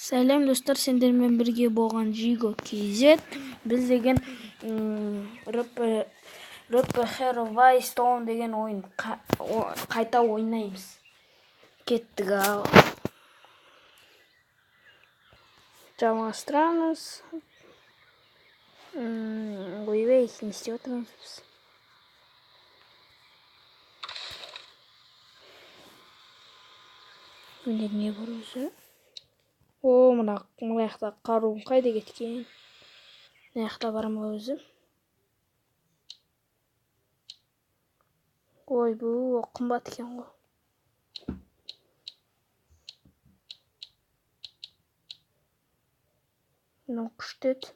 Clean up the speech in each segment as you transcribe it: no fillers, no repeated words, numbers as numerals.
Сәлем достар, сендермен бірге болған Jigo KZ. Біз деген Rope Hero Stone деген ойын қайта ойнаймыз. Кеттік ал. Жалғастырамыз. Ойбай, не істеп отырмыз біз? Міне не бар өзі? Мына жақта қаруым қайда кеткен? Мына жақта бар ма өзі? Ой, бұл қымбат екен ғой. Мынау күшті еді.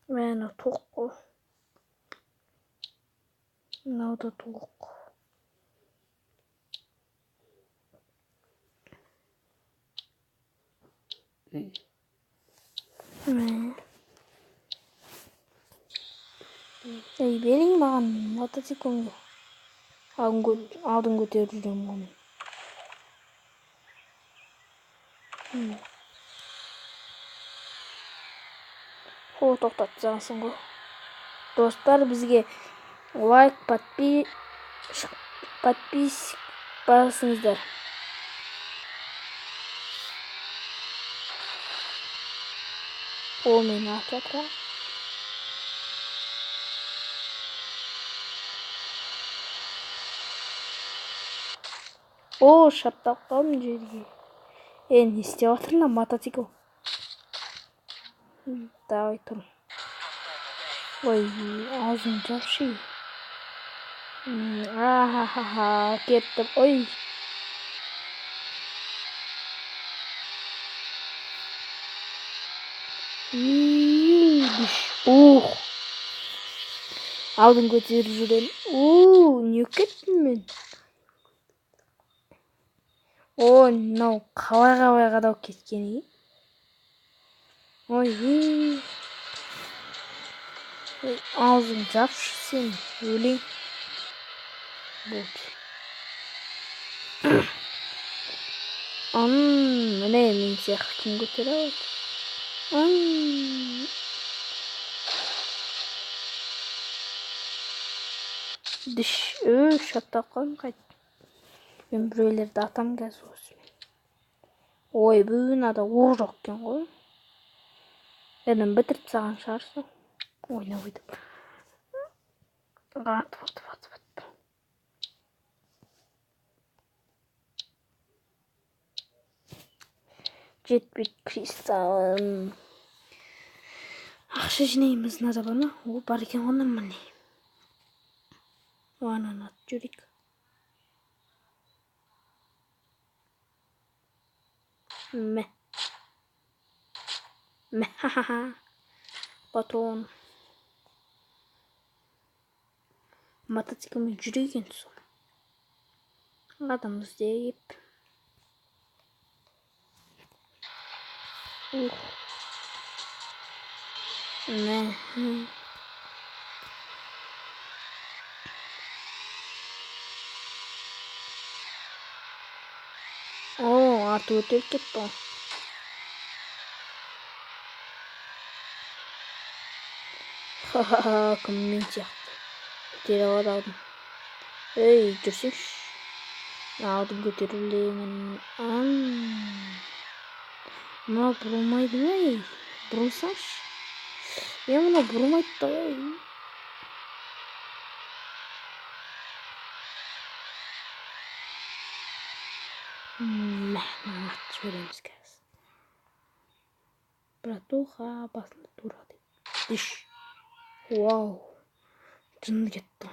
Мына тоқ қой. Мынау да тоқ. Ей, берің маған мотоцикліңді. Алдын көтеріп жүрем оны. Тоқтатып тастағансың ғой. Достар, бізге лайк, подписчик басыңыздар. Ол мені атып жатыр. Шаптап қалдым жерге. Не істеп жатырмын, мотоцикл. Давай тұрм. Ой, аузын жапшы. Кеттім. Ой. Алдын көтеріп жүрем. Не кеттім мен? Мынау қалай қадау кеткен ей? Ой, аузын жапшы сен, өлең. Болды. Міне мен сияқты кім көтере алады? Шаттап қалдым қайт. Мен біреулерді атам қазір осымен. Ой, бұнада оқ жоқ екен ғой. Бәрін бітіріп саған шығарсың. Ойна ойдым. Жетпейді кристалым. Ақша жинаймыз, надо бар ма? Бар екен ғой нормальный. Ананы атып жүрейік. Патрон. Мотоциклмен жүрейген сол. Адам іздеп. Арты өтеліп кетті ғой. Кім мен сияқты. Көтере алдым. Ей, жүрсеңші. Алдым көтерілемін. Мына бұрылмайды ма? Бұрылсаңшы. Мына бұрылмайды да ғой. Атып жібереміз қазір. Братуха, басында тура деп. Вау. Жынды кетті.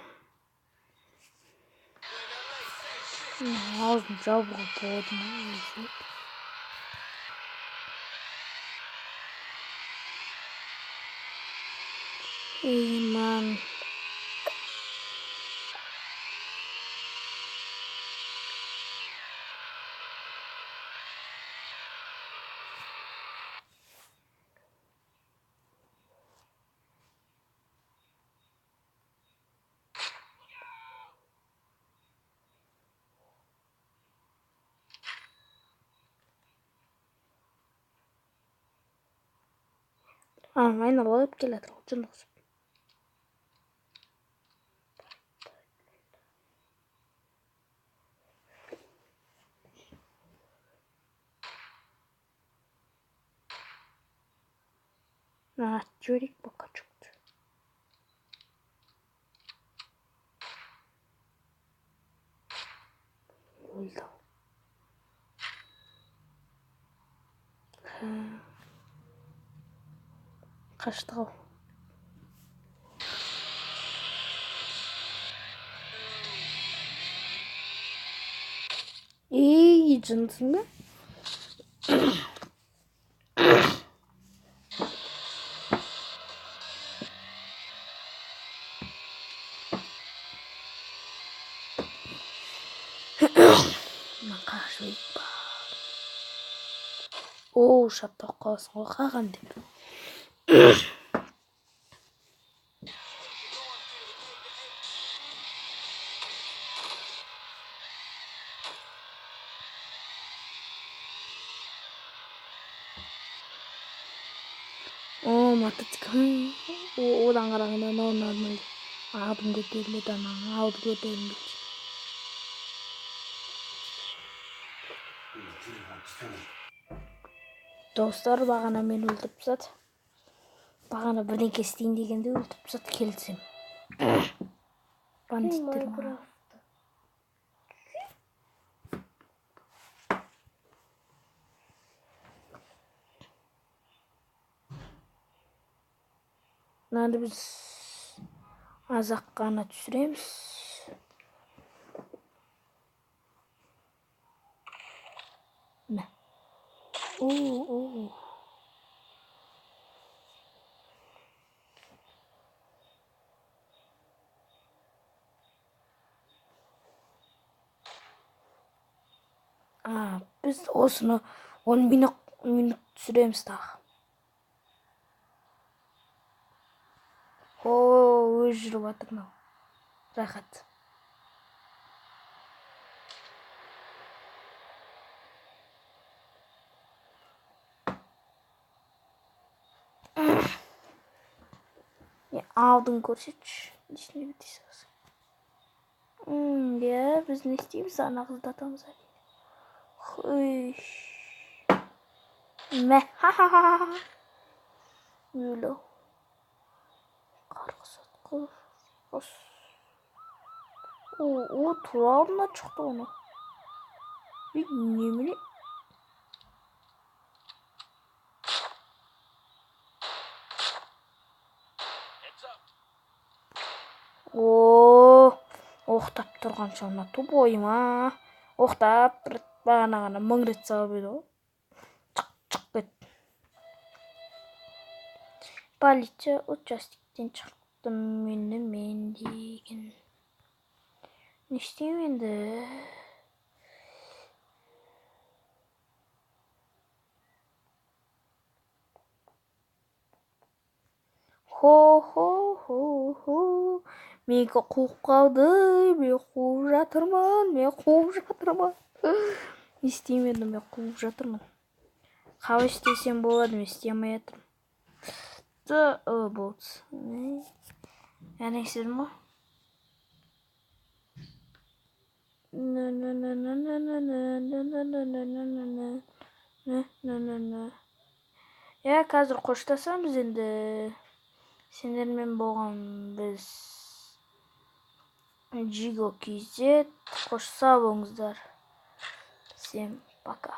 Аузын жабуға болады ма? Ман. Айналып келатыр жындыксып. Жөрек пока чыкты. Oldu. Kaçtı o. İyi cıntın mı? Makar Oo, şapta kalsın o kagan dedi. Matematik. Odan karangına normal. Aldım götürüldü dana. Aldı götürüldü. Dostlar бағана мен өлтіріп тастады. Бағана бірдеңе істейін дегенде өлтіріп тастады келсем. Бандиттер ма? Мынаны біз азақ қана түсіреміз. Мә. Biz осыны 10 минут түсіреміз тағы. Өз жүріп жатыр мынау. Рахат. Алдын көрсетші. Несіне бітейсіз? Біз не істейміз? Ана қызды атамыз әлі. Мә. Өлі. Қарғыс атқыз. Тура алдына шықты оны. Неміне? Оқтап тұрған шауына тубойма. Оқтап бағана мың рет салып еді ғой. Чық кет. Полиция участоктен шықтым мен деген. Не істеймін енді? Хо. Мені қуып қалды. Мен қуып жатырмын. Не істеймін енді? Мен қуып жатырмын. Қалай істесем болады, мен істемей жатырмын. Болды. Яғни істедім ғой. Қазір қоштасамыз енді. Сендермен болған біз Jigo KZ. Қош сау болыңыздар. Всем пока.